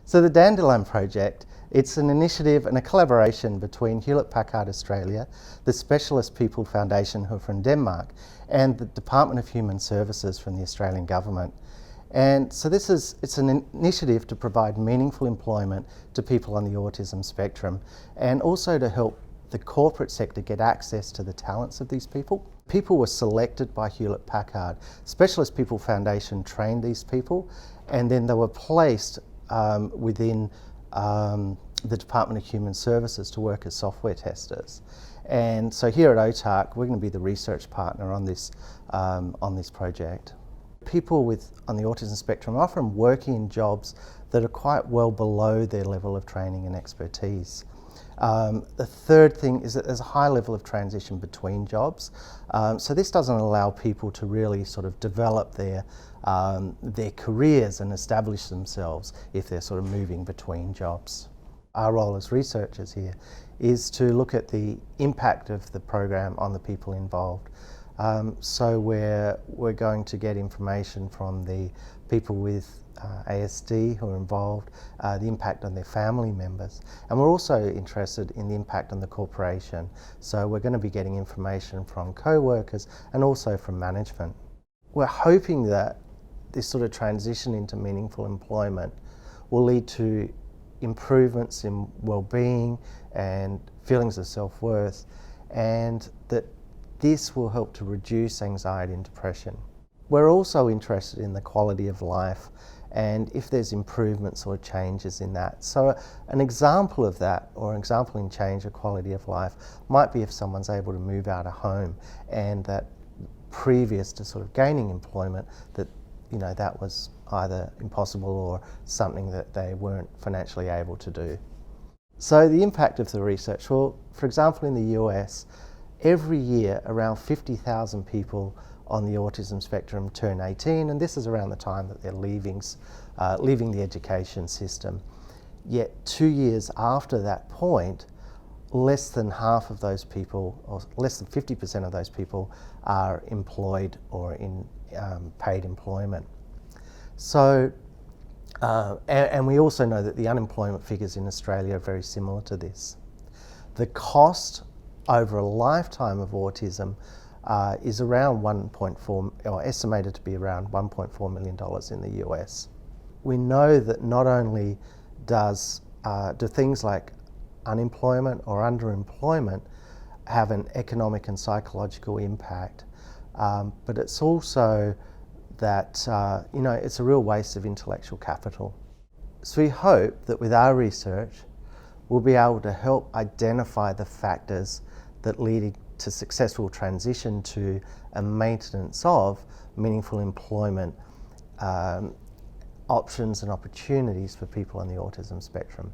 So the Dandelion Project, it's an initiative and a collaboration between Hewlett-Packard Australia, the Specialist People Foundation, who are from Denmark, and the Department of Human Services from the Australian Government. And so it's an initiative to provide meaningful employment to people on the autism spectrum, and also to help the corporate sector get access to the talents of these people. People were selected by Hewlett-Packard. Specialist People Foundation trained these people, and then they were placed within the Department of Human Services to work as software testers. And so here at OTARC, we're going to be the research partner on this project. People on the autism spectrum are often working in jobs that are quite well below their level of training and expertise. The third thing is that there's a high level of transition between jobs. So this doesn't allow people to really sort of develop their careers and establish themselves if they're sort of moving between jobs. Our role as researchers here is to look at the impact of the program on the people involved. So we're going to get information from the people with ASD who are involved, the impact on their family members, and we're also interested in the impact on the corporation. So we're going to be getting information from co-workers and also from management. We're hoping that this sort of transition into meaningful employment will lead to improvements in well-being and feelings of self-worth, and that this will help to reduce anxiety and depression. We're also interested in the quality of life and if there's improvements or changes in that. So an example of that, or an example in change of quality of life, might be if someone's able to move out of home, and that previous to sort of gaining employment, that that was either impossible or something that they weren't financially able to do. So the impact of the research, well, for example, in the US, every year around 50,000 people on the autism spectrum turn 18, and this is around the time that they're leaving the education system. Yet 2 years after that point, less than half of those people, or less than 50% of those people, are employed or in paid employment. So, and we also know that the unemployment figures in Australia are very similar to this. The cost over a lifetime of autism is around 1.4, or estimated to be around $1.4 million in the US. We know that not only do things like unemployment or underemployment have an economic and psychological impact, but it's also that it's a real waste of intellectual capital. So we hope that with our research, we'll be able to help identify the factors that lead to successful transition to a maintenance of meaningful employment options and opportunities for people on the autism spectrum.